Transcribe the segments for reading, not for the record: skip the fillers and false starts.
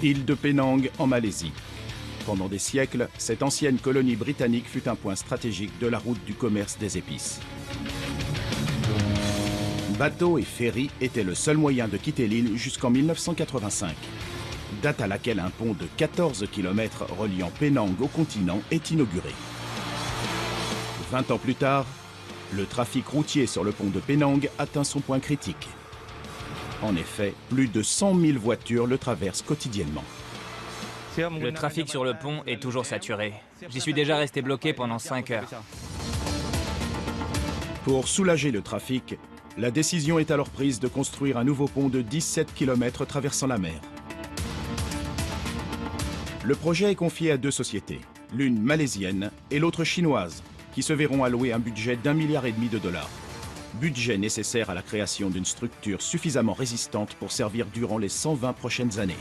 Île de Penang en Malaisie. Pendant des siècles, cette ancienne colonie britannique fut un point stratégique de la route du commerce des épices. Bateaux et ferries étaient le seul moyen de quitter l'île jusqu'en 1985, date à laquelle un pont de 14 km reliant Penang au continent est inauguré. 20 ans plus tard, le trafic routier sur le pont de Penang atteint son point critique. En effet, plus de 100 000 voitures le traversent quotidiennement. Le trafic sur le pont est toujours saturé. J'y suis déjà resté bloqué pendant 5 heures. Pour soulager le trafic, la décision est alors prise de construire un nouveau pont de 17 km traversant la mer. Le projet est confié à deux sociétés, l'une malaisienne et l'autre chinoise, qui se verront allouer un budget d'1,5 milliard de dollars. Budget nécessaire à la création d'une structure suffisamment résistante pour servir durant les 120 prochaines années.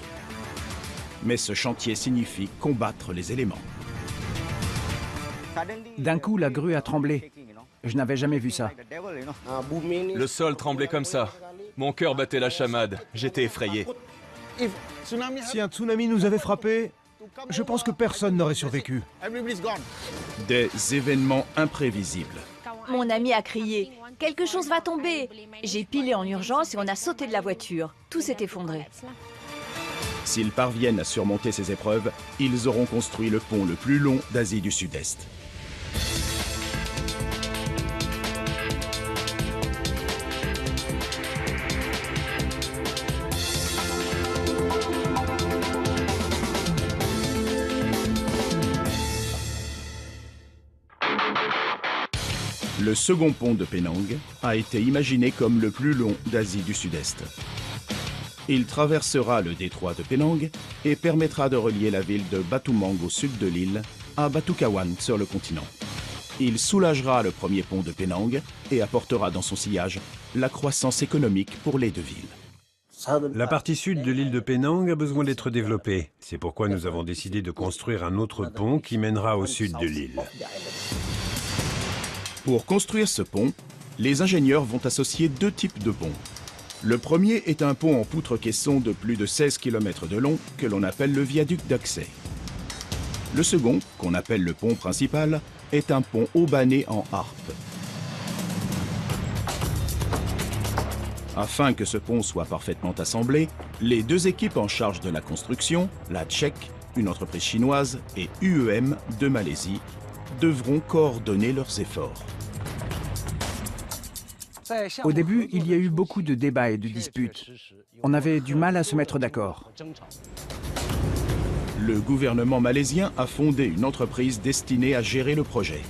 Mais ce chantier signifie combattre les éléments. D'un coup, la grue a tremblé. Je n'avais jamais vu ça. Le sol tremblait comme ça. Mon cœur battait la chamade. J'étais effrayé. Si un tsunami nous avait frappé, je pense que personne n'aurait survécu. Des événements imprévisibles. Mon ami a crié « Quelque chose va tomber !» J'ai pilé en urgence et on a sauté de la voiture. Tout s'est effondré. S'ils parviennent à surmonter ces épreuves, ils auront construit le pont le plus long d'Asie du Sud-Est. Le second pont de Penang a été imaginé comme le plus long d'Asie du Sud-Est. Il traversera le détroit de Penang et permettra de relier la ville de Batumang au sud de l'île à Batukawan sur le continent. Il soulagera le premier pont de Penang et apportera dans son sillage la croissance économique pour les deux villes. La partie sud de l'île de Penang a besoin d'être développée. C'est pourquoi nous avons décidé de construire un autre pont qui mènera au sud de l'île. Pour construire ce pont, les ingénieurs vont associer deux types de ponts. Le premier est un pont en poutre-caisson de plus de 16 km de long que l'on appelle le viaduc d'accès. Le second, qu'on appelle le pont principal, est un pont haubané en harpe. Afin que ce pont soit parfaitement assemblé, les deux équipes en charge de la construction, la Tchèque, une entreprise chinoise, et UEM de Malaisie, devront coordonner leurs efforts. Au début, il y a eu beaucoup de débats et de disputes. On avait du mal à se mettre d'accord. Le gouvernement malaisien a fondé une entreprise destinée à gérer le projet.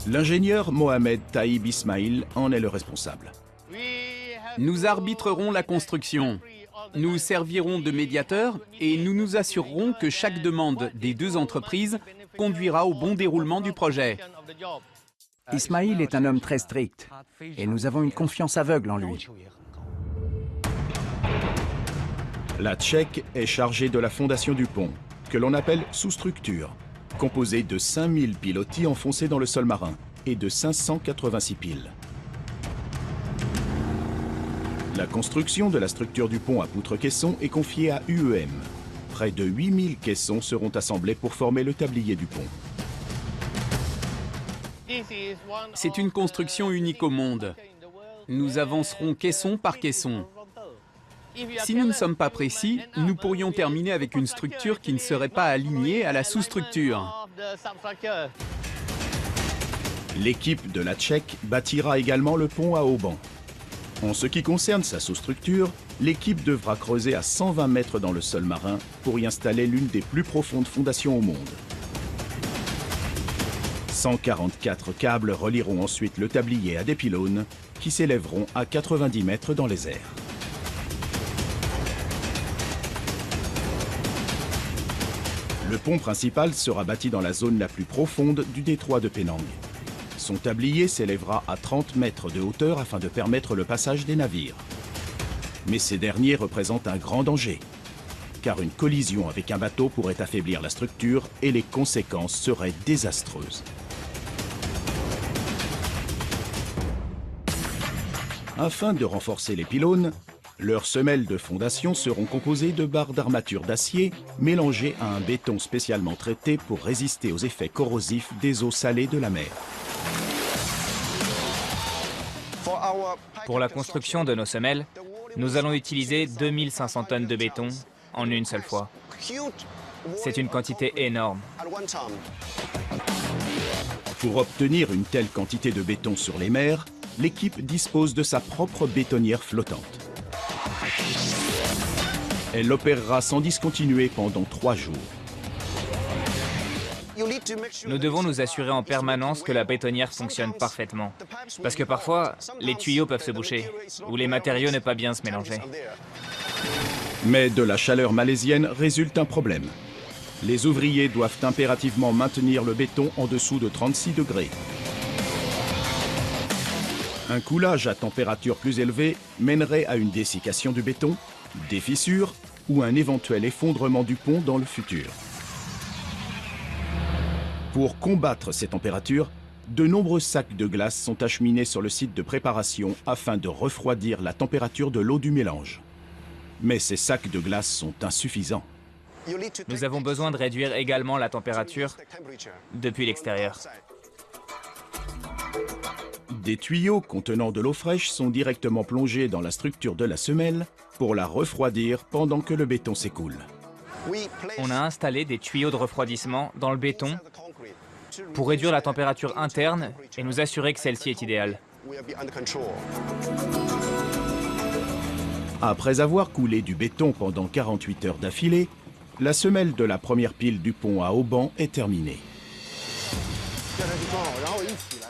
L'ingénieur Mohamed Taïb Ismail en est le responsable. Nous arbitrerons la construction. Nous servirons de médiateurs et nous nous assurerons que chaque demande des deux entreprises conduira au bon déroulement du projet. Ismail est un homme très strict et nous avons une confiance aveugle en lui. La Tchèque est chargée de la fondation du pont, que l'on appelle sous-structure, composée de 5000 pilotis enfoncés dans le sol marin et de 586 piles. La construction de la structure du pont à poutre-caisson est confiée à UEM. Près de 8000 caissons seront assemblés pour former le tablier du pont. C'est une construction unique au monde. Nous avancerons caisson par caisson. Si nous ne sommes pas précis, nous pourrions terminer avec une structure qui ne serait pas alignée à la sous-structure. L'équipe de la Tchèque bâtira également le pont à haubans. En ce qui concerne sa sous-structure, l'équipe devra creuser à 120 mètres dans le sol marin pour y installer l'une des plus profondes fondations au monde. 144 câbles relieront ensuite le tablier à des pylônes qui s'élèveront à 90 mètres dans les airs. Le pont principal sera bâti dans la zone la plus profonde du détroit de Penang. Son tablier s'élèvera à 30 mètres de hauteur afin de permettre le passage des navires. Mais ces derniers représentent un grand danger, car une collision avec un bateau pourrait affaiblir la structure et les conséquences seraient désastreuses. Afin de renforcer les pylônes, Leurs semelles de fondation seront composées de barres d'armature d'acier mélangées à un béton spécialement traité pour résister aux effets corrosifs des eaux salées de la mer. Pour la construction de nos semelles, nous allons utiliser 2500 tonnes de béton en une seule fois. C'est une quantité énorme. Pour obtenir une telle quantité de béton sur les mers, l'équipe dispose de sa propre bétonnière flottante. Elle opérera sans discontinuer pendant 3 jours. Nous devons nous assurer en permanence que la bétonnière fonctionne parfaitement. Parce que parfois, les tuyaux peuvent se boucher, ou les matériaux ne pas bien se mélanger. Mais de la chaleur malaisienne résulte un problème. Les ouvriers doivent impérativement maintenir le béton en dessous de 36 degrés. Un coulage à température plus élevée mènerait à une dessiccation du béton, des fissures ou un éventuel effondrement du pont dans le futur. Pour combattre ces températures, de nombreux sacs de glace sont acheminés sur le site de préparation afin de refroidir la température de l'eau du mélange. Mais ces sacs de glace sont insuffisants. Nous avons besoin de réduire également la température depuis l'extérieur. Des tuyaux contenant de l'eau fraîche sont directement plongés dans la structure de la semelle pour la refroidir pendant que le béton s'écoule. On a installé des tuyaux de refroidissement dans le béton pour réduire la température interne et nous assurer que celle-ci est idéale. Après avoir coulé du béton pendant 48 heures d'affilée, la semelle de la première pile du pont à Auban est terminée.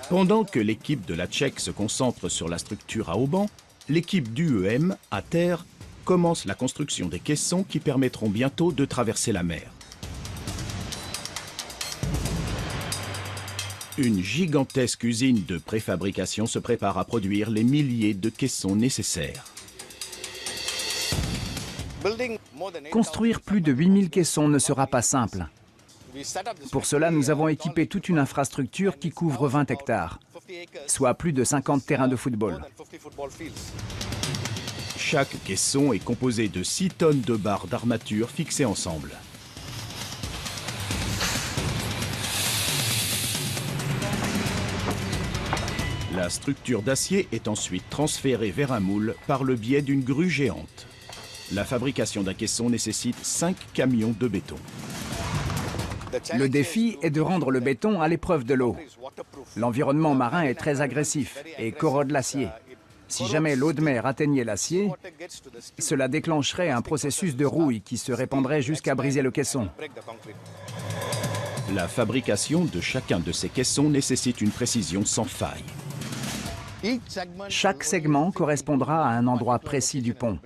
Pendant que l'équipe de la Tchèque se concentre sur la structure à Auban, l'équipe d'UEM, à terre, commence la construction des caissons qui permettront bientôt de traverser la mer. Une gigantesque usine de préfabrication se prépare à produire les milliers de caissons nécessaires. Construire plus de 8000 caissons ne sera pas simple. Pour cela, nous avons équipé toute une infrastructure qui couvre 20 hectares, soit plus de 50 terrains de football. Chaque caisson est composé de 6 tonnes de barres d'armature fixées ensemble. La structure d'acier est ensuite transférée vers un moule par le biais d'une grue géante. La fabrication d'un caisson nécessite 5 camions de béton. Le défi est de rendre le béton à l'épreuve de l'eau. L'environnement marin est très agressif et corrode l'acier. Si jamais l'eau de mer atteignait l'acier, cela déclencherait un processus de rouille qui se répandrait jusqu'à briser le caisson. La fabrication de chacun de ces caissons nécessite une précision sans faille. Chaque segment correspondra à un endroit précis du pont.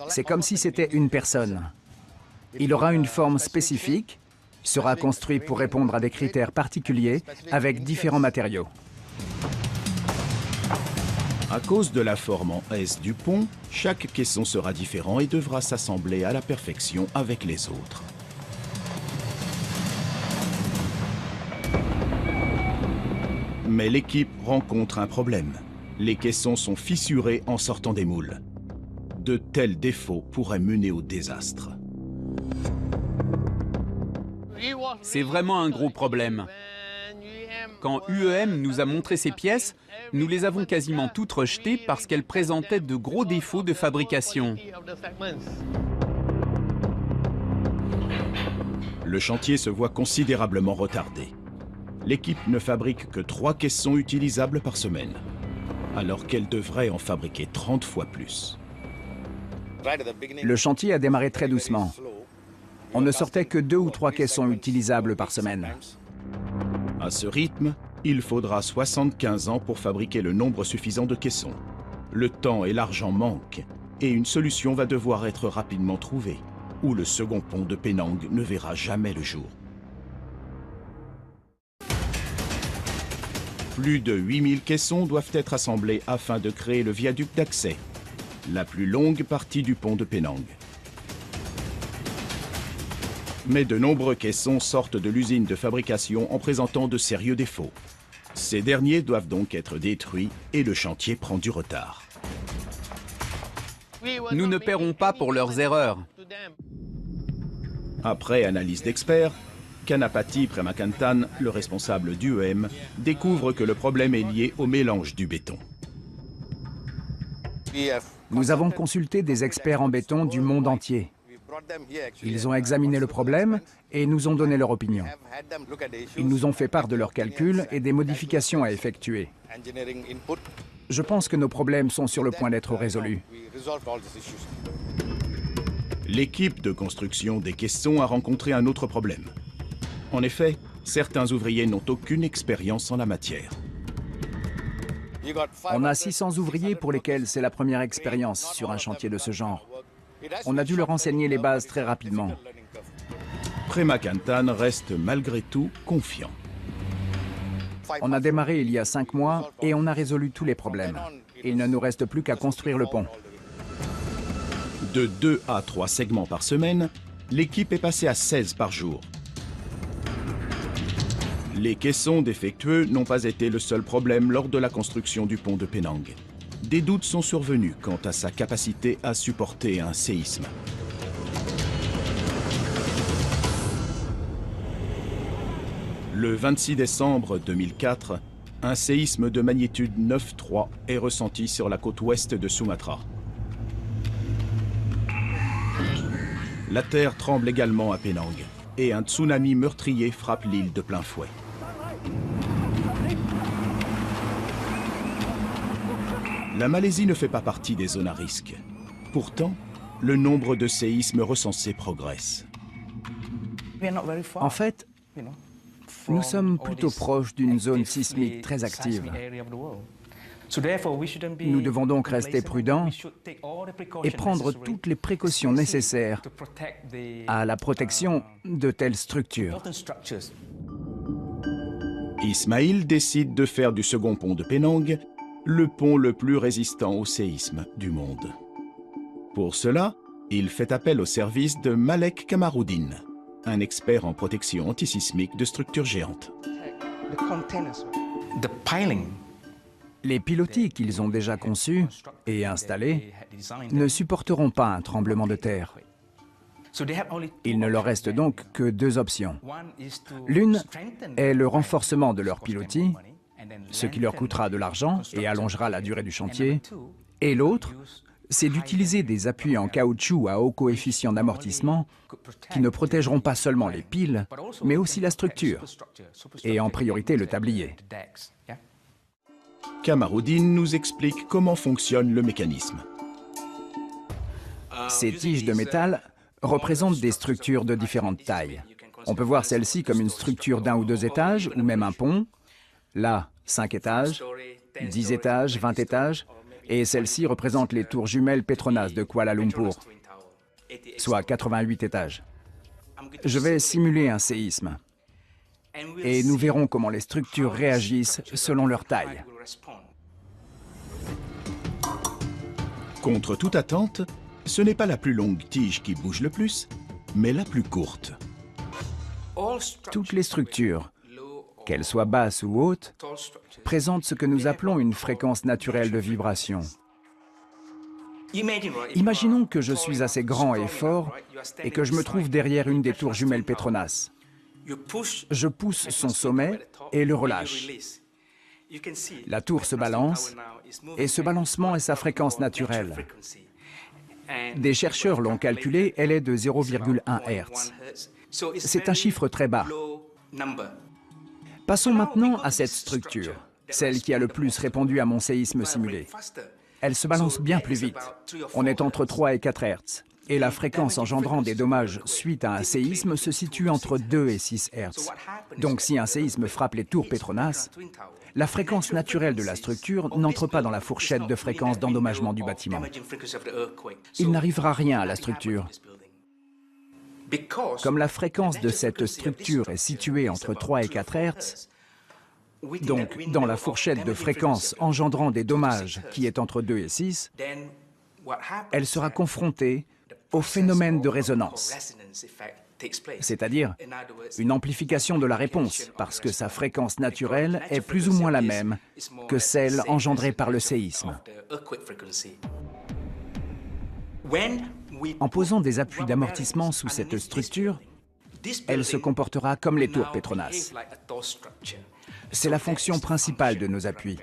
C'est comme si c'était une personne. Il aura une forme spécifique, sera construit pour répondre à des critères particuliers avec différents matériaux. À cause de la forme en S du pont, chaque caisson sera différent et devra s'assembler à la perfection avec les autres. Mais l'équipe rencontre un problème. Les caissons sont fissurés en sortant des moules. De tels défauts pourraient mener au désastre. C'est vraiment un gros problème. Quand UEM nous a montré ces pièces, nous les avons quasiment toutes rejetées parce qu'elles présentaient de gros défauts de fabrication. Le chantier se voit considérablement retardé. L'équipe ne fabrique que 3 caissons utilisables par semaine, alors qu'elle devrait en fabriquer 30 fois plus. Le chantier a démarré très doucement. On ne sortait que 2 ou 3 caissons utilisables par semaine. À ce rythme, il faudra 75 ans pour fabriquer le nombre suffisant de caissons. Le temps et l'argent manquent, et une solution va devoir être rapidement trouvée, ou le second pont de Penang ne verra jamais le jour. Plus de 8000 caissons doivent être assemblés afin de créer le viaduc d'accès, la plus longue partie du pont de Penang. Mais de nombreux caissons sortent de l'usine de fabrication en présentant de sérieux défauts. Ces derniers doivent donc être détruits et le chantier prend du retard. Nous ne paierons pas pour leurs erreurs. Après analyse d'experts, Kanapati Premakantan, le responsable d'UEM, découvre que le problème est lié au mélange du béton. Nous avons consulté des experts en béton du monde entier. Ils ont examiné le problème et nous ont donné leur opinion. Ils nous ont fait part de leurs calculs et des modifications à effectuer. Je pense que nos problèmes sont sur le point d'être résolus. L'équipe de construction des caissons a rencontré un autre problème. En effet, certains ouvriers n'ont aucune expérience en la matière. On a 600 ouvriers pour lesquels c'est la première expérience sur un chantier de ce genre. On a dû leur enseigner les bases très rapidement. Premakantan reste malgré tout confiant. On a démarré il y a 5 mois et on a résolu tous les problèmes. Il ne nous reste plus qu'à construire le pont. De 2 à 3 segments par semaine, l'équipe est passée à 16 par jour. Les caissons défectueux n'ont pas été le seul problème lors de la construction du pont de Penang. Des doutes sont survenus quant à sa capacité à supporter un séisme. Le 26 décembre 2004, un séisme de magnitude 9,3 est ressenti sur la côte ouest de Sumatra. La terre tremble également à Penang et un tsunami meurtrier frappe l'île de plein fouet. La Malaisie ne fait pas partie des zones à risque. Pourtant, le nombre de séismes recensés progresse. En fait, nous sommes plutôt proches d'une zone sismique très active. Nous devons donc rester prudents et prendre toutes les précautions nécessaires à la protection de telles structures. Ismail décide de faire du second pont de Penang le pont le plus résistant au séisme du monde. Pour cela, il fait appel au service de Malek Kamaruddin, un expert en protection antisismique de structures géantes. Les pilotis qu'ils ont déjà conçus et installés ne supporteront pas un tremblement de terre. Il ne leur reste donc que 2 options. L'une est le renforcement de leurs pilotis, ce qui leur coûtera de l'argent et allongera la durée du chantier. Et l'autre, c'est d'utiliser des appuis en caoutchouc à haut coefficient d'amortissement qui ne protégeront pas seulement les piles, mais aussi la structure, et en priorité le tablier. Kamaruddin nous explique comment fonctionne le mécanisme. Ces tiges de métal représentent des structures de différentes tailles. On peut voir celle-ci comme une structure d'1 ou 2 étages, ou même un pont. Là, 5 étages, 10 étages, 20 étages, et celle-ci représente les tours jumelles Petronas de Kuala Lumpur, soit 88 étages. Je vais simuler un séisme, et nous verrons comment les structures réagissent selon leur taille. Contre toute attente, ce n'est pas la plus longue tige qui bouge le plus, mais la plus courte. Toutes les structures, qu'elles soient basses ou hautes, présentent ce que nous appelons une fréquence naturelle de vibration. Imaginons que je suis assez grand et fort et que je me trouve derrière une des tours jumelles Petronas. Je pousse son sommet et le relâche. La tour se balance et ce balancement est sa fréquence naturelle. Des chercheurs l'ont calculé, elle est de 0,1 Hz. C'est un chiffre très bas. Passons maintenant à cette structure, celle qui a le plus répondu à mon séisme simulé. Elle se balance bien plus vite. On est entre 3 et 4 Hz. Et la fréquence engendrant des dommages suite à un séisme se situe entre 2 et 6 Hz. Donc si un séisme frappe les tours Petronas, la fréquence naturelle de la structure n'entre pas dans la fourchette de fréquence d'endommagement du bâtiment. Il n'arrivera rien à la structure. Comme la fréquence de cette structure est située entre 3 et 4 Hz, donc dans la fourchette de fréquence engendrant des dommages qui est entre 2 et 6, elle sera confrontée au phénomène de résonance, c'est-à-dire une amplification de la réponse, parce que sa fréquence naturelle est plus ou moins la même que celle engendrée par le séisme. En posant des appuis d'amortissement sous cette structure, elle se comportera comme les tours Petronas. C'est la fonction principale de nos appuis.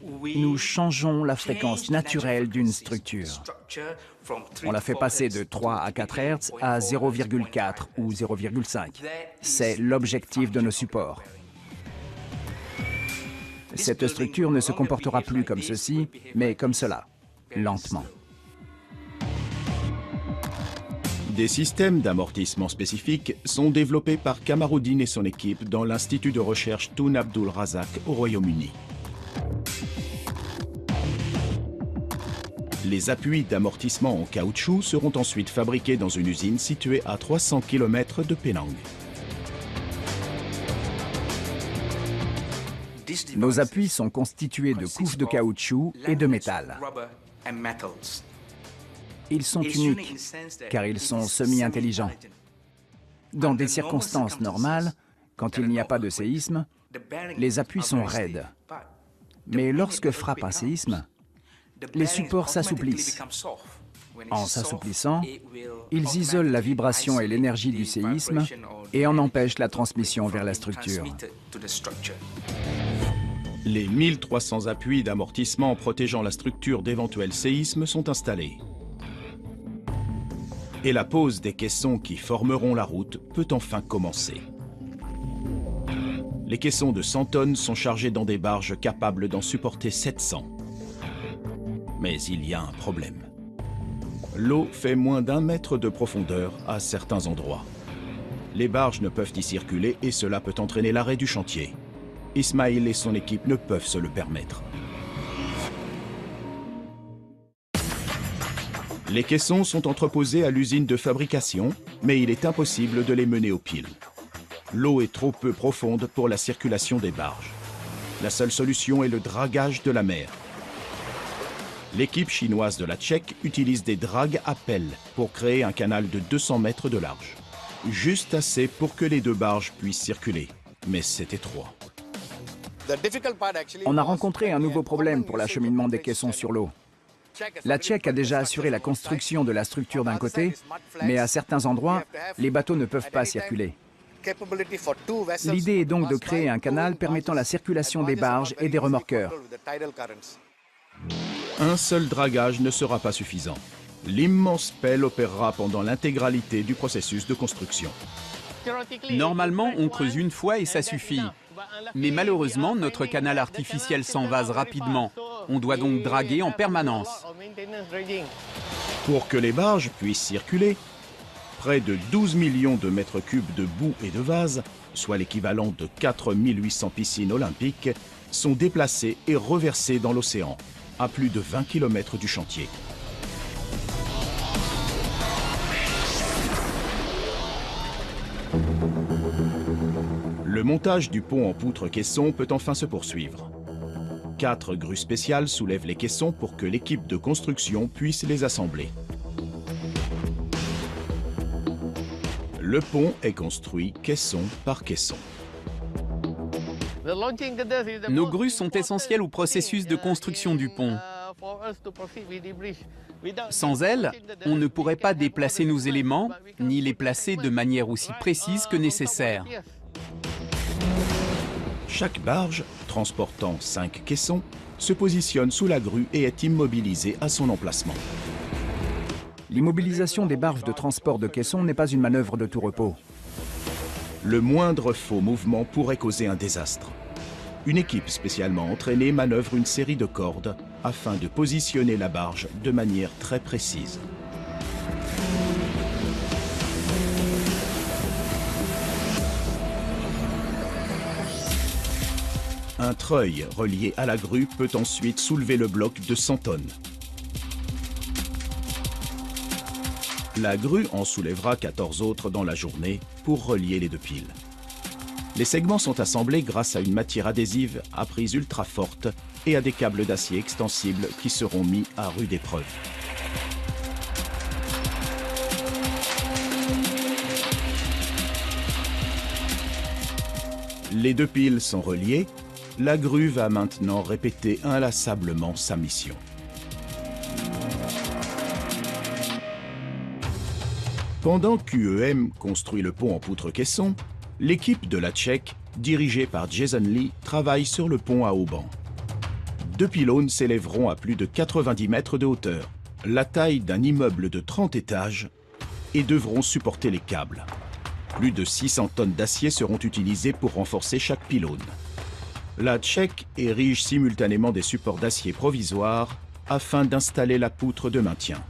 Nous changeons la fréquence naturelle d'une structure. On la fait passer de 3 à 4 Hz à 0,4 ou 0,5. C'est l'objectif de nos supports. Cette structure ne se comportera plus comme ceci, mais comme cela, lentement. Des systèmes d'amortissement spécifiques sont développés par Kamaruddin et son équipe dans l'Institut de recherche Tun Abdul Razak au Royaume-Uni. Les appuis d'amortissement en caoutchouc seront ensuite fabriqués dans une usine située à 300 km de Penang. Nos appuis sont constitués de couches de caoutchouc et de métal. Ils sont uniques, car ils sont semi-intelligents. Dans des circonstances normales, quand il n'y a pas de séisme, les appuis sont raides. Mais lorsque frappe un séisme, les supports s'assouplissent. En s'assouplissant, ils isolent la vibration et l'énergie du séisme et en empêchent la transmission vers la structure. Les 1300 appuis d'amortissement protégeant la structure d'éventuels séismes sont installés. Et la pose des caissons qui formeront la route peut enfin commencer. Les caissons de 100 tonnes sont chargés dans des barges capables d'en supporter 700. Mais il y a un problème. L'eau fait moins d'1 mètre de profondeur à certains endroits. Les barges ne peuvent y circuler et cela peut entraîner l'arrêt du chantier. Ismail et son équipe ne peuvent se le permettre. Les caissons sont entreposés à l'usine de fabrication, mais il est impossible de les mener aux piles. L'eau est trop peu profonde pour la circulation des barges. La seule solution est le dragage de la mer. L'équipe chinoise de la Tchèque utilise des dragues à pelle pour créer un canal de 200 mètres de large. Juste assez pour que les deux barges puissent circuler, mais c'est étroit. On a rencontré un nouveau problème pour l'acheminement des caissons sur l'eau. La Tchèque a déjà assuré la construction de la structure d'un côté, mais à certains endroits, les bateaux ne peuvent pas circuler. L'idée est donc de créer un canal permettant la circulation des barges et des remorqueurs. Un seul dragage ne sera pas suffisant. L'immense pelle opérera pendant l'intégralité du processus de construction. Normalement, on creuse une fois et ça suffit. Mais malheureusement, notre canal artificiel s'envase rapidement. On doit donc draguer en permanence. Pour que les barges puissent circuler, près de 12 millions de mètres cubes de boue et de vase, soit l'équivalent de 4800 piscines olympiques, sont déplacés et reversés dans l'océan, à plus de 20 km du chantier. Le montage du pont en poutre-caisson peut enfin se poursuivre. 4 grues spéciales soulèvent les caissons pour que l'équipe de construction puisse les assembler. Le pont est construit caisson par caisson. Nos grues sont essentielles au processus de construction du pont. Sans elles, on ne pourrait pas déplacer nos éléments, ni les placer de manière aussi précise que nécessaire. Chaque barge, transportant 5 caissons, se positionne sous la grue et est immobilisée à son emplacement. L'immobilisation des barges de transport de caissons n'est pas une manœuvre de tout repos. Le moindre faux mouvement pourrait causer un désastre. Une équipe spécialement entraînée manœuvre une série de cordes afin de positionner la barge de manière très précise. Un treuil relié à la grue peut ensuite soulever le bloc de 100 tonnes. La grue en soulèvera 14 autres dans la journée pour relier les deux piles. Les segments sont assemblés grâce à une matière adhésive à prise ultra forte et à des câbles d'acier extensibles qui seront mis à rude épreuve. Les deux piles sont reliées. La grue va maintenant répéter inlassablement sa mission. Pendant qu'UEM construit le pont en poutre-caisson, l'équipe de la Tchèque, dirigée par Jason Lee, travaille sur le pont à haubans. 2 pylônes s'élèveront à plus de 90 mètres de hauteur, la taille d'un immeuble de 30 étages, et devront supporter les câbles. Plus de 600 tonnes d'acier seront utilisées pour renforcer chaque pylône. La Tchèque érige simultanément des supports d'acier provisoires afin d'installer la poutre de maintien.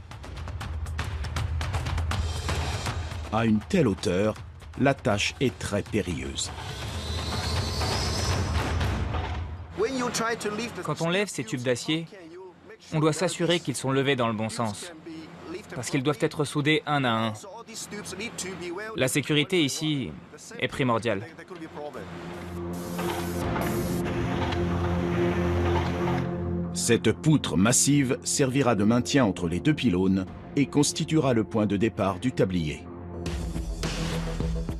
À une telle hauteur, la tâche est très périlleuse. Quand on lève ces tubes d'acier, on doit s'assurer qu'ils sont levés dans le bon sens, parce qu'ils doivent être soudés un à un. La sécurité ici est primordiale. Cette poutre massive servira de maintien entre les 2 pylônes et constituera le point de départ du tablier.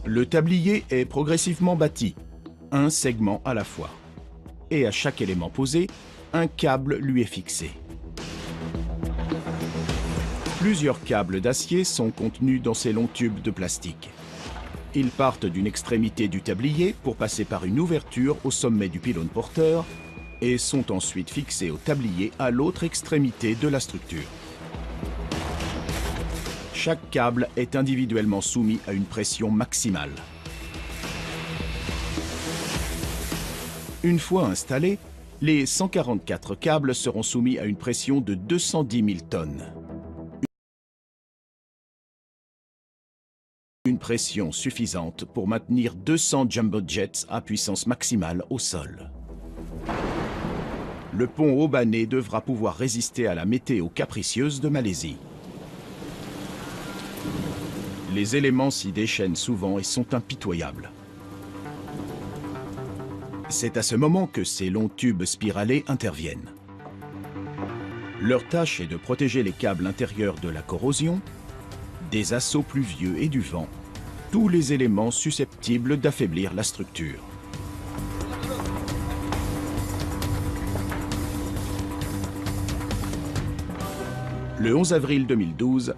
Le tablier est progressivement bâti, un segment à la fois. Et à chaque élément posé, un câble lui est fixé. Plusieurs câbles d'acier sont contenus dans ces longs tubes de plastique. Ils partent d'une extrémité du tablier pour passer par une ouverture au sommet du pylône porteur et sont ensuite fixés au tablier à l'autre extrémité de la structure. Chaque câble est individuellement soumis à une pression maximale. Une fois installés, les 144 câbles seront soumis à une pression de 210 000 tonnes. Une pression suffisante pour maintenir 200 jumbo jets à puissance maximale au sol. Le pont haubané devra pouvoir résister à la météo capricieuse de Malaisie. Les éléments s'y déchaînent souvent et sont impitoyables. C'est à ce moment que ces longs tubes spiralés interviennent. Leur tâche est de protéger les câbles intérieurs de la corrosion, des assauts pluvieux et du vent, tous les éléments susceptibles d'affaiblir la structure. Le 11 avril 2012,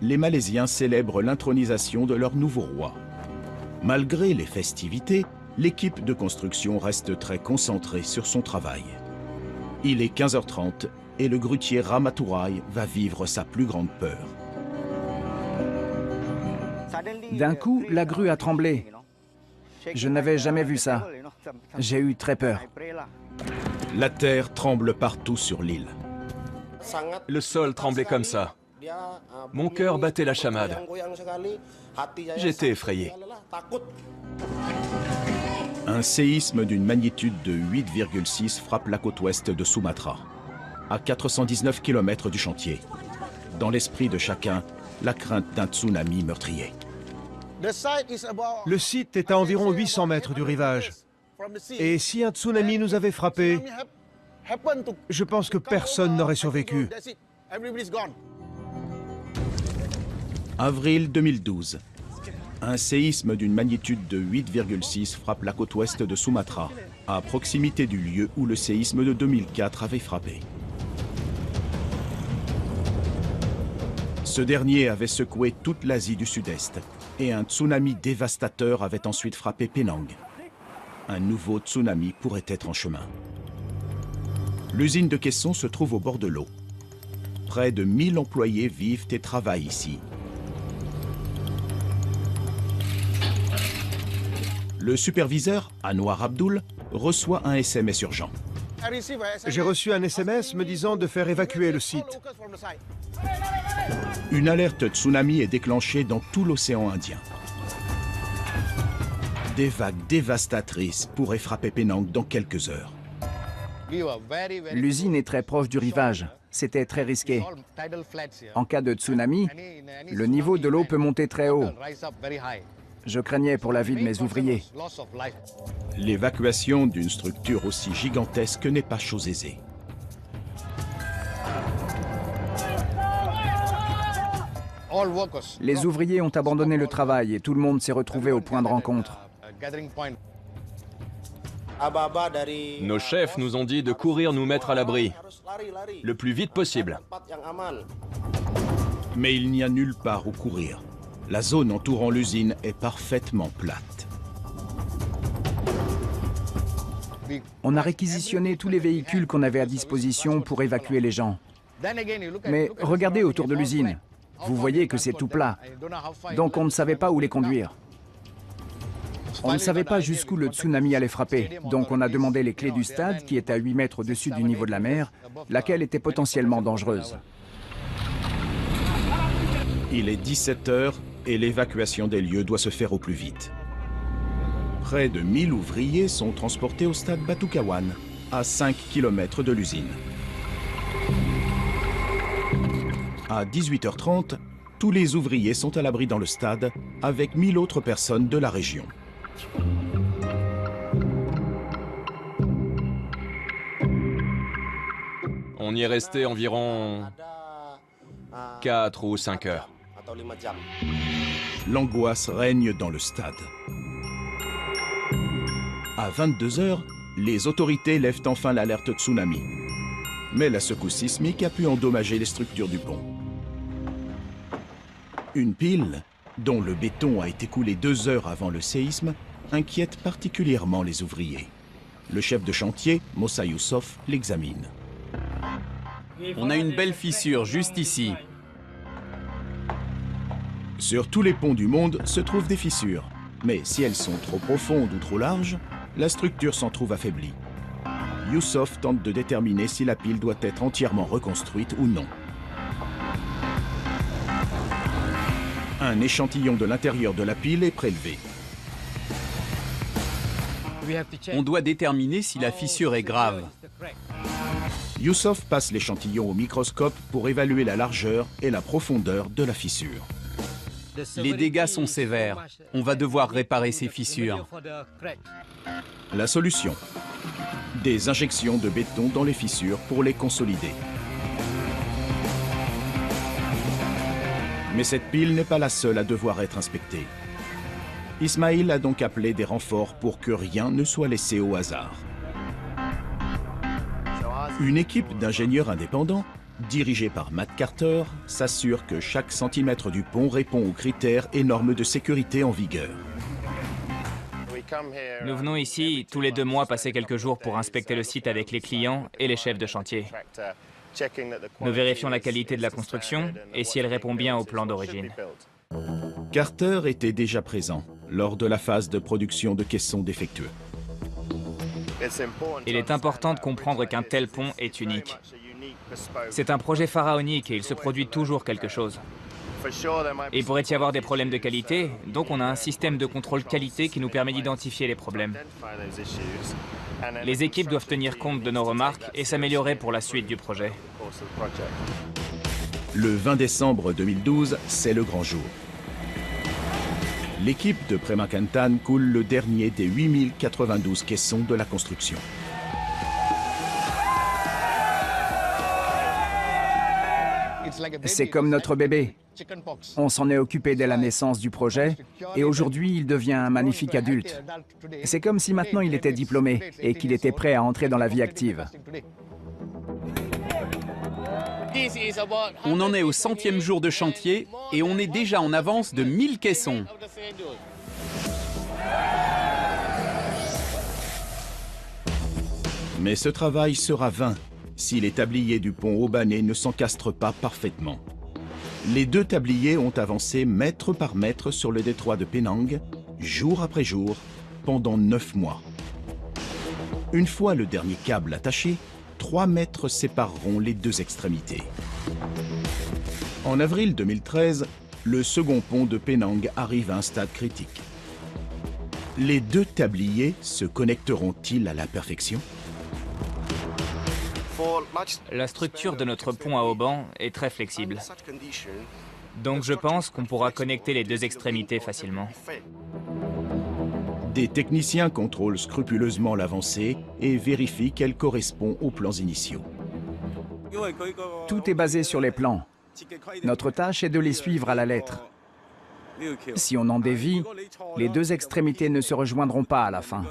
les Malaisiens célèbrent l'intronisation de leur nouveau roi. Malgré les festivités, l'équipe de construction reste très concentrée sur son travail. Il est 15h30 et le grutier Ramaturai va vivre sa plus grande peur. D'un coup, la grue a tremblé. Je n'avais jamais vu ça. J'ai eu très peur. La terre tremble partout sur l'île. Le sol tremblait comme ça. Mon cœur battait la chamade. J'étais effrayé. Un séisme d'une magnitude de 8,6 frappe la côte ouest de Sumatra, à 419 km du chantier. Dans l'esprit de chacun, la crainte d'un tsunami meurtrier. Le site est à environ 800 mètres du rivage. Et si un tsunami nous avait frappé, je pense que personne n'aurait survécu. Avril 2012. Un séisme d'une magnitude de 8,6 frappe la côte ouest de Sumatra, à proximité du lieu où le séisme de 2004 avait frappé. Ce dernier avait secoué toute l'Asie du Sud-Est et un tsunami dévastateur avait ensuite frappé Penang. Un nouveau tsunami pourrait être en chemin. L'usine de caissons se trouve au bord de l'eau. Près de 1000 employés vivent et travaillent ici. Le superviseur, Anwar Abdul, reçoit un SMS urgent. J'ai reçu un SMS me disant de faire évacuer le site. Une alerte tsunami est déclenchée dans tout l'océan Indien. Des vagues dévastatrices pourraient frapper Penang dans quelques heures. L'usine est très proche du rivage. C'était très risqué. En cas de tsunami, le niveau de l'eau peut monter très haut. Je craignais pour la vie de mes ouvriers. L'évacuation d'une structure aussi gigantesque n'est pas chose aisée. Les ouvriers ont abandonné le travail et tout le monde s'est retrouvé au point de rencontre. Nos chefs nous ont dit de courir nous mettre à l'abri, le plus vite possible. Mais il n'y a nulle part où courir. La zone entourant l'usine est parfaitement plate. On a réquisitionné tous les véhicules qu'on avait à disposition pour évacuer les gens. Mais regardez autour de l'usine. Vous voyez que c'est tout plat. Donc on ne savait pas où les conduire. On ne savait pas jusqu'où le tsunami allait frapper. Donc on a demandé les clés du stade, qui est à 8 mètres au-dessus du niveau de la mer, laquelle était potentiellement dangereuse. Il est 17 h et l'évacuation des lieux doit se faire au plus vite. Près de 1000 ouvriers sont transportés au stade Batukawan, à 5 km de l'usine. À 18 h 30, tous les ouvriers sont à l'abri dans le stade, avec 1000 autres personnes de la région. On y est resté environ 4 ou 5 heures. L'angoisse règne dans le stade. À 22 h, les autorités lèvent enfin l'alerte tsunami. Mais la secousse sismique a pu endommager les structures du pont. Une pile, dont le béton a été coulé 2 heures avant le séisme, inquiète particulièrement les ouvriers. Le chef de chantier, Mossa Youssof, l'examine. On a une belle fissure juste ici. Sur tous les ponts du monde se trouvent des fissures. Mais si elles sont trop profondes ou trop larges, la structure s'en trouve affaiblie. Youssof tente de déterminer si la pile doit être entièrement reconstruite ou non. Un échantillon de l'intérieur de la pile est prélevé. On doit déterminer si la fissure est grave. Youssof passe l'échantillon au microscope pour évaluer la largeur et la profondeur de la fissure. Les dégâts sont sévères. On va devoir réparer ces fissures. La solution: des injections de béton dans les fissures pour les consolider. Mais cette pile n'est pas la seule à devoir être inspectée. Ismail a donc appelé des renforts pour que rien ne soit laissé au hasard. Une équipe d'ingénieurs indépendants, dirigée par Matt Carter, s'assure que chaque centimètre du pont répond aux critères et normes de sécurité en vigueur. Nous venons ici tous les 2 mois passer quelques jours pour inspecter le site avec les clients et les chefs de chantier. Nous vérifions la qualité de la construction et si elle répond bien au plan d'origine. Carter était déjà présent lors de la phase de production de caissons défectueux. Il est important de comprendre qu'un tel pont est unique. C'est un projet pharaonique et il se produit toujours quelque chose. Il pourrait y avoir des problèmes de qualité, donc on a un système de contrôle qualité qui nous permet d'identifier les problèmes. Les équipes doivent tenir compte de nos remarques et s'améliorer pour la suite du projet. Le 20 décembre 2012, c'est le grand jour. L'équipe de Premakantan coule le dernier des 8092 caissons de la construction. C'est comme notre bébé. On s'en est occupé dès la naissance du projet et aujourd'hui il devient un magnifique adulte. C'est comme si maintenant il était diplômé et qu'il était prêt à entrer dans la vie active. On en est au 100e jour de chantier et on est déjà en avance de 1000 caissons. Mais ce travail sera vain si les tabliers du pont Aubané ne s'encastrent pas parfaitement. Les 2 tabliers ont avancé mètre par mètre sur le détroit de Penang, jour après jour, pendant 9 mois. Une fois le dernier câble attaché, 3 mètres sépareront les 2 extrémités. En avril 2013, le second pont de Penang arrive à un stade critique. Les 2 tabliers se connecteront-ils à la perfection ? La structure de notre pont à haubans est très flexible. Donc je pense qu'on pourra connecter les 2 extrémités facilement. Des techniciens contrôlent scrupuleusement l'avancée et vérifient qu'elle correspond aux plans initiaux. Tout est basé sur les plans. Notre tâche est de les suivre à la lettre. Si on en dévie, les 2 extrémités ne se rejoindront pas à la fin.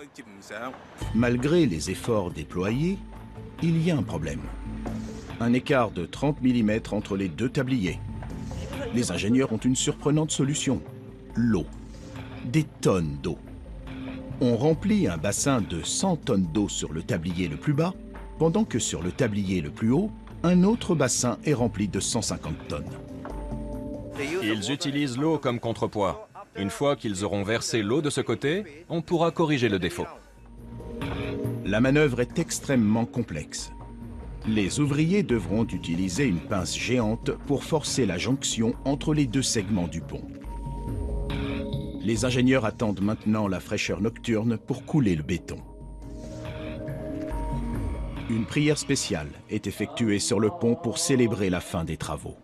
Malgré les efforts déployés, il y a un problème. Un écart de 30 mm entre les 2 tabliers. les ingénieurs ont une surprenante solution. L'eau. Des tonnes d'eau. On remplit un bassin de 100 tonnes d'eau sur le tablier le plus bas, pendant que sur le tablier le plus haut, un autre bassin est rempli de 150 tonnes. Ils utilisent l'eau comme contrepoids. Une fois qu'ils auront versé l'eau de ce côté, on pourra corriger le défaut. La manœuvre est extrêmement complexe. Les ouvriers devront utiliser une pince géante pour forcer la jonction entre les deux segments du pont. Les ingénieurs attendent maintenant la fraîcheur nocturne pour couler le béton. Une prière spéciale est effectuée sur le pont pour célébrer la fin des travaux.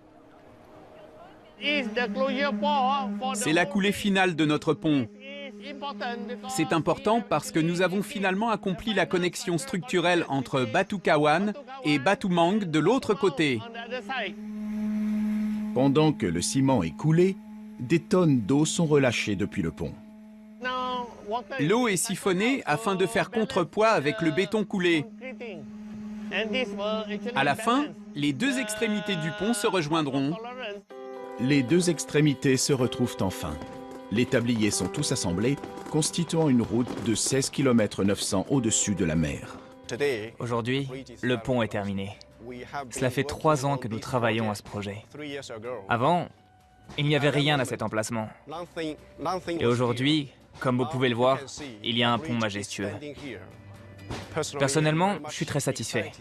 C'est la coulée finale de notre pont. C'est important parce que nous avons finalement accompli la connexion structurelle entre Batu Kawan et Batu Mang de l'autre côté. Pendant que le ciment est coulé, des tonnes d'eau sont relâchées depuis le pont. L'eau est siphonnée afin de faire contrepoids avec le béton coulé. À la fin, les deux extrémités du pont se rejoindront. Les deux extrémités se retrouvent enfin. Les tabliers sont tous assemblés, constituant une route de 16 km 900 au-dessus de la mer. Aujourd'hui, le pont est terminé. Cela fait 3 ans que nous travaillons à ce projet. Avant, il n'y avait rien à cet emplacement. Et aujourd'hui, comme vous pouvez le voir, il y a un pont majestueux. Personnellement, je suis très satisfait.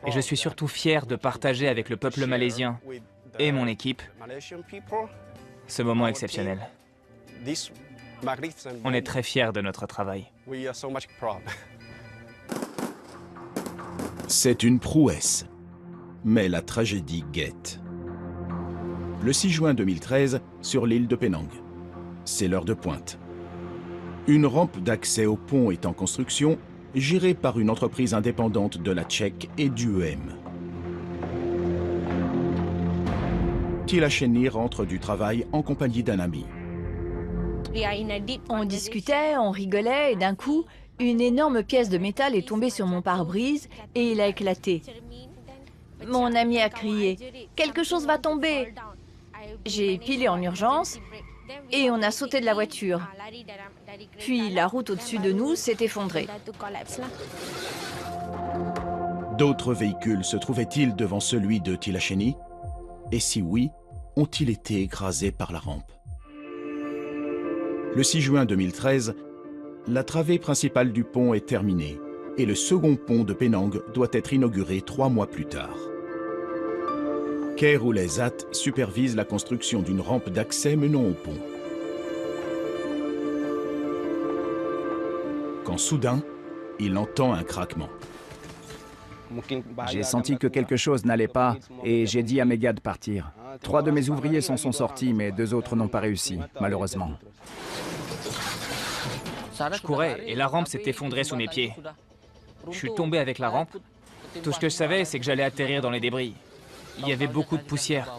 Et je suis surtout fier de partager avec le peuple malaisien et mon équipe ce moment exceptionnel. On est très fiers de notre travail. C'est une prouesse, mais la tragédie guette. Le 6 juin 2013, sur l'île de Penang. C'est l'heure de pointe. Une rampe d'accès au pont est en construction, gérée par une entreprise indépendante de la Tchèque et du EM. Tilasheni rentre du travail en compagnie d'un ami. On discutait, on rigolait et d'un coup, une énorme pièce de métal est tombée sur mon pare-brise et il a éclaté. Mon ami a crié « Quelque chose va tomber !» J'ai pilé en urgence et on a sauté de la voiture. Puis la route au-dessus de nous s'est effondrée. D'autres véhicules se trouvaient-ils devant celui de Tilasheni? Et si oui, ont-ils été écrasés par la rampe? Le 6 juin 2013, la travée principale du pont est terminée et le second pont de Penang doit être inauguré 3 mois plus tard. Khairul-Aizat supervise la construction d'une rampe d'accès menant au pont. Quand soudain, il entend un craquement. J'ai senti que quelque chose n'allait pas et j'ai dit à mes gars de partir. 3 de mes ouvriers s'en sont sortis, mais 2 autres n'ont pas réussi, malheureusement. Je courais et la rampe s'est effondrée sous mes pieds. Je suis tombé avec la rampe. Tout ce que je savais, c'est que j'allais atterrir dans les débris. Il y avait beaucoup de poussière.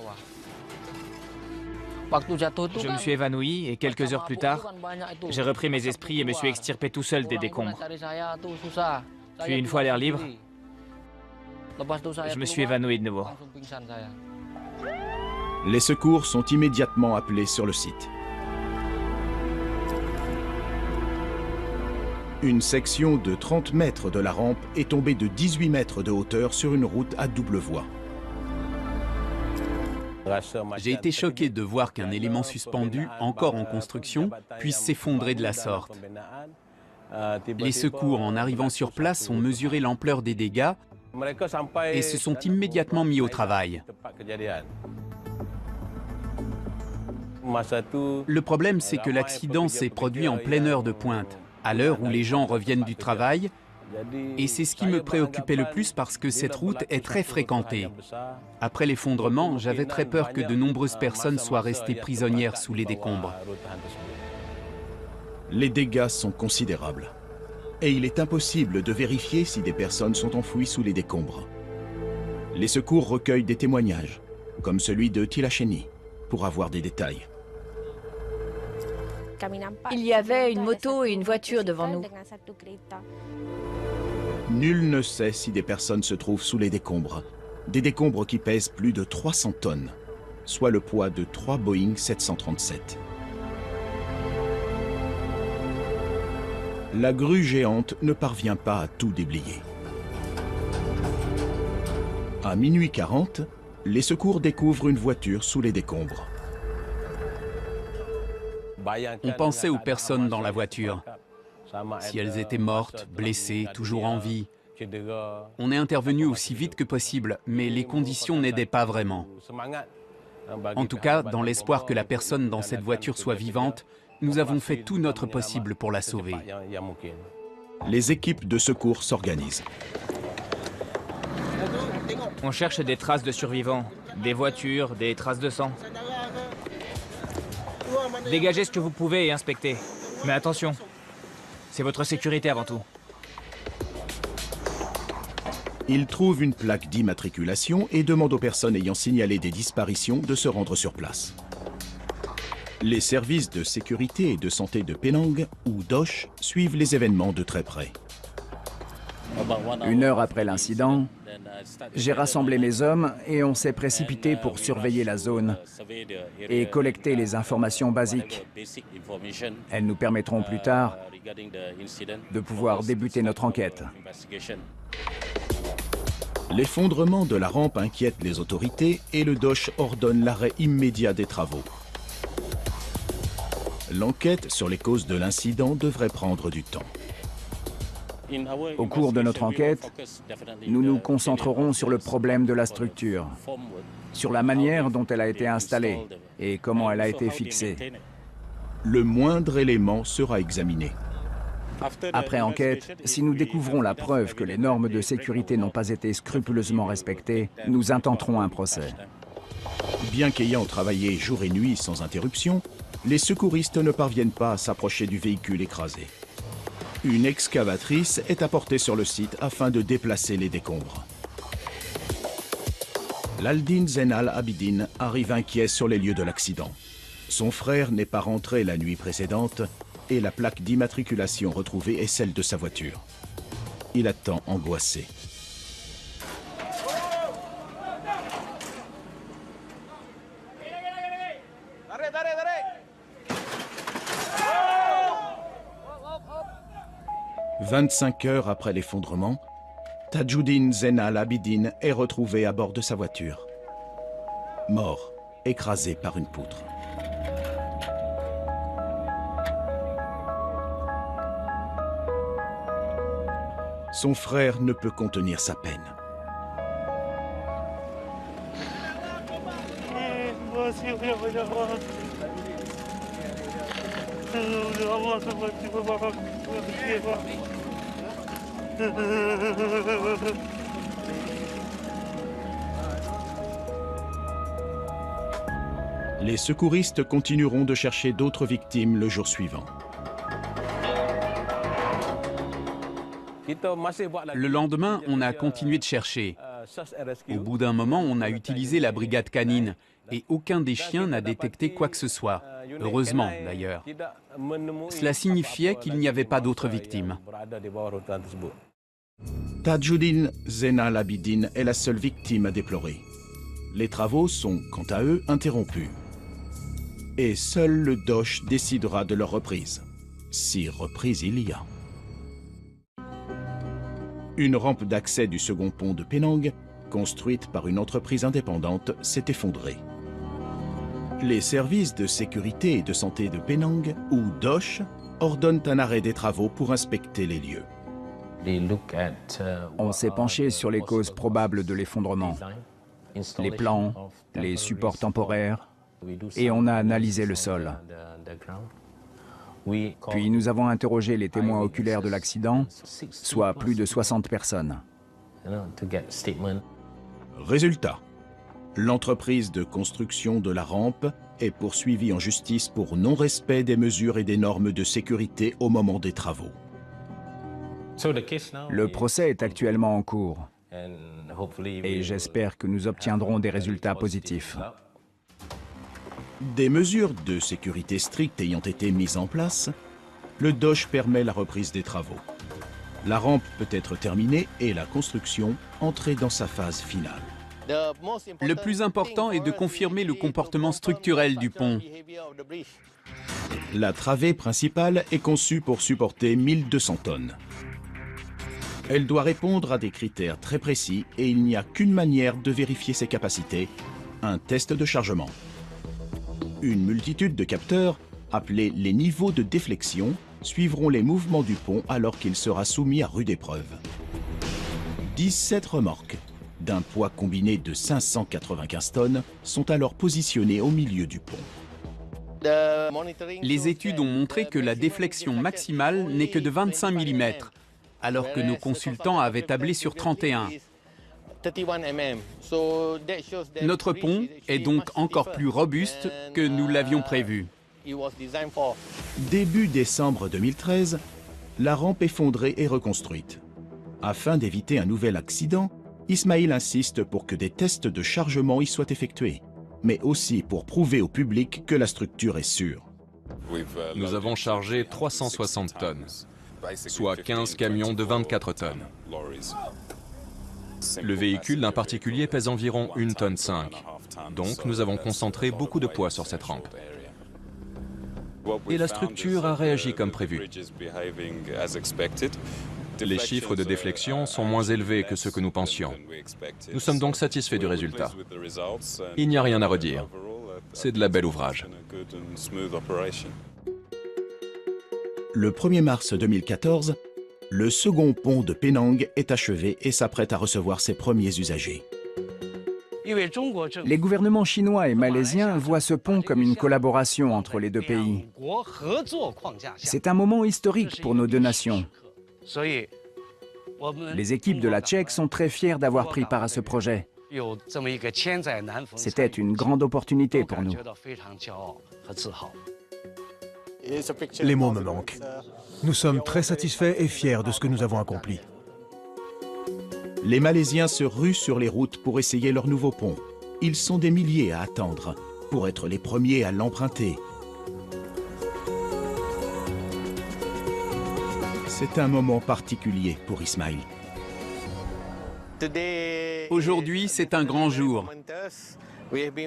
Je me suis évanoui et quelques heures plus tard, j'ai repris mes esprits et me suis extirpé tout seul des décombres. Puis une fois à l'air libre, je me suis évanoui de nouveau. Les secours sont immédiatement appelés sur le site. Une section de 30 mètres de la rampe est tombée de 18 mètres de hauteur sur une route à double voie. J'ai été choqué de voir qu'un élément suspendu, encore en construction, puisse s'effondrer de la sorte. Les secours, en arrivant sur place, ont mesuré l'ampleur des dégâts et se sont immédiatement mis au travail. Le problème, c'est que l'accident s'est produit en pleine heure de pointe, à l'heure où les gens reviennent du travail, et c'est ce qui me préoccupait le plus parce que cette route est très fréquentée. Après l'effondrement, j'avais très peur que de nombreuses personnes soient restées prisonnières sous les décombres. Les dégâts sont considérables. Et il est impossible de vérifier si des personnes sont enfouies sous les décombres. Les secours recueillent des témoignages, comme celui de Tilasheni, pour avoir des détails. Il y avait une moto et une voiture devant nous. Nul ne sait si des personnes se trouvent sous les décombres. Des décombres qui pèsent plus de 300 tonnes. soit le poids de 3 Boeing 737. La grue géante ne parvient pas à tout déblayer. À minuit 40, les secours découvrent une voiture sous les décombres. On pensait aux personnes dans la voiture. Si elles étaient mortes, blessées, toujours en vie. On est intervenu aussi vite que possible, mais les conditions n'aidaient pas vraiment. En tout cas, dans l'espoir que la personne dans cette voiture soit vivante, nous avons fait tout notre possible pour la sauver. Les équipes de secours s'organisent. On cherche des traces de survivants, des voitures, des traces de sang. Dégagez ce que vous pouvez et inspectez. Mais attention, c'est votre sécurité avant tout. Ils trouvent une plaque d'immatriculation et demandent aux personnes ayant signalé des disparitions de se rendre sur place. Les services de sécurité et de santé de Penang, ou DOSH, suivent les événements de très près. 1 heure après l'incident, j'ai rassemblé mes hommes et on s'est précipité pour surveiller la zone et collecter les informations basiques. Elles nous permettront plus tard de pouvoir débuter notre enquête. L'effondrement de la rampe inquiète les autorités et le DOSH ordonne l'arrêt immédiat des travaux. L'enquête sur les causes de l'incident devrait prendre du temps. Au cours de notre enquête, nous nous concentrerons sur le problème de la structure, sur la manière dont elle a été installée et comment elle a été fixée. Le moindre élément sera examiné. Après enquête, si nous découvrons la preuve que les normes de sécurité n'ont pas été scrupuleusement respectées, nous intenterons un procès. Bien qu'ayant travaillé jour et nuit sans interruption, les secouristes ne parviennent pas à s'approcher du véhicule écrasé. Une excavatrice est apportée sur le site afin de déplacer les décombres. L'Aldin Zainal Abidin arrive inquiet sur les lieux de l'accident. Son frère n'est pas rentré la nuit précédente et la plaque d'immatriculation retrouvée est celle de sa voiture. Il attend angoissé. « 25 heures après l'effondrement, Tajuddin Zainal Abidin est retrouvé à bord de sa voiture. Mort, écrasé par une poutre. Son frère ne peut contenir sa peine. Les secouristes continueront de chercher d'autres victimes le jour suivant. Le lendemain, on a continué de chercher. Au bout d'un moment, on a utilisé la brigade canine et aucun des chiens n'a détecté quoi que ce soit. Heureusement, d'ailleurs. Cela signifiait qu'il n'y avait pas d'autres victimes. Tajuddin Zainal Abidin est la seule victime à déplorer. Les travaux sont, quant à eux, interrompus. Et seul le DOSH décidera de leur reprise. Si reprise il y a. Une rampe d'accès du second pont de Penang, construite par une entreprise indépendante, s'est effondrée. Les services de sécurité et de santé de Penang, ou DOSH, ordonnent un arrêt des travaux pour inspecter les lieux. On s'est penché sur les causes probables de l'effondrement, les plans, les supports temporaires, et on a analysé le sol. Puis nous avons interrogé les témoins oculaires de l'accident, soit plus de 60 personnes. Résultat, l'entreprise de construction de la rampe est poursuivie en justice pour non-respect des mesures et des normes de sécurité au moment des travaux. Le procès est actuellement en cours et j'espère que nous obtiendrons des résultats positifs. Des mesures de sécurité strictes ayant été mises en place, le DOSH permet la reprise des travaux. La rampe peut être terminée et la construction entrer dans sa phase finale. Le plus important est de confirmer le comportement structurel du pont. La travée principale est conçue pour supporter 1200 tonnes. Elle doit répondre à des critères très précis et il n'y a qu'une manière de vérifier ses capacités, un test de chargement. Une multitude de capteurs, appelés les niveaux de déflexion, suivront les mouvements du pont alors qu'il sera soumis à rude épreuve. 17 remorques, d'un poids combiné de 595 tonnes, sont alors positionnées au milieu du pont. Les études ont montré que la déflexion maximale n'est que de 25 mm, alors que nos consultants avaient tablé sur 31. Notre pont est donc encore plus robuste que nous l'avions prévu. Début décembre 2013, la rampe est fondrée et reconstruite. Afin d'éviter un nouvel accident, Ismail insiste pour que des tests de chargement y soient effectués, mais aussi pour prouver au public que la structure est sûre. Nous avons chargé 360 tonnes, soit 15 camions de 24 tonnes. Le véhicule d'un particulier pèse environ 1,5 tonne. Donc nous avons concentré beaucoup de poids sur cette rampe. Et la structure a réagi comme prévu. Les chiffres de déflexion sont moins élevés que ceux que nous pensions. Nous sommes donc satisfaits du résultat. Il n'y a rien à redire. C'est de la belle ouvrage. Le 1er mars 2014, le second pont de Penang est achevé et s'apprête à recevoir ses premiers usagers. Les gouvernements chinois et malaisiens voient ce pont comme une collaboration entre les deux pays. C'est un moment historique pour nos deux nations. Les équipes de la Tchèque sont très fières d'avoir pris part à ce projet. C'était une grande opportunité pour nous. Les mots me manquent. Nous sommes très satisfaits et fiers de ce que nous avons accompli. Les Malaisiens se ruent sur les routes pour essayer leur nouveau pont. Ils sont des milliers à attendre pour être les premiers à l'emprunter. C'est un moment particulier pour Ismail. Aujourd'hui, c'est un grand jour.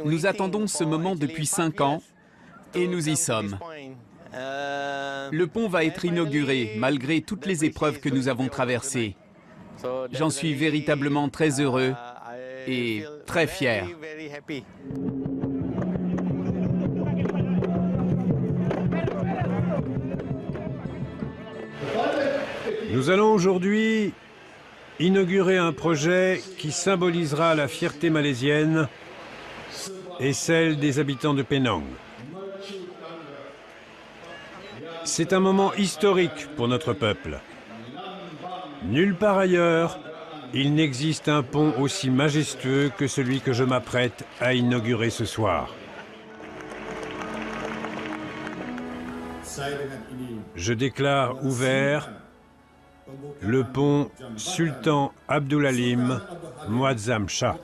Nous attendons ce moment depuis 5 ans et nous y sommes. Le pont va être inauguré malgré toutes les épreuves que nous avons traversées. J'en suis véritablement très heureux et très fier. Nous allons aujourd'hui inaugurer un projet qui symbolisera la fierté malaisienne et celle des habitants de Penang. C'est un moment historique pour notre peuple. Nulle part ailleurs, il n'existe un pont aussi majestueux que celui que je m'apprête à inaugurer ce soir. Je déclare ouvert le pont Sultan Abdulalim Muazzam Shah.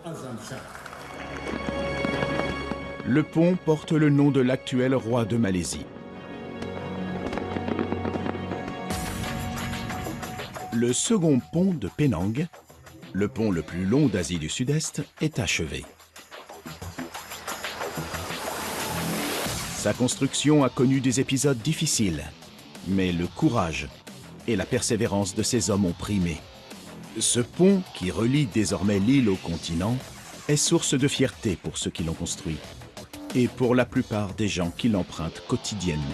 Le pont porte le nom de l'actuel roi de Malaisie. Le second pont de Penang, le pont le plus long d'Asie du Sud-Est, est achevé. Sa construction a connu des épisodes difficiles, mais le courage et la persévérance de ces hommes ont primé. Ce pont, qui relie désormais l'île au continent, est source de fierté pour ceux qui l'ont construit et pour la plupart des gens qui l'empruntent quotidiennement.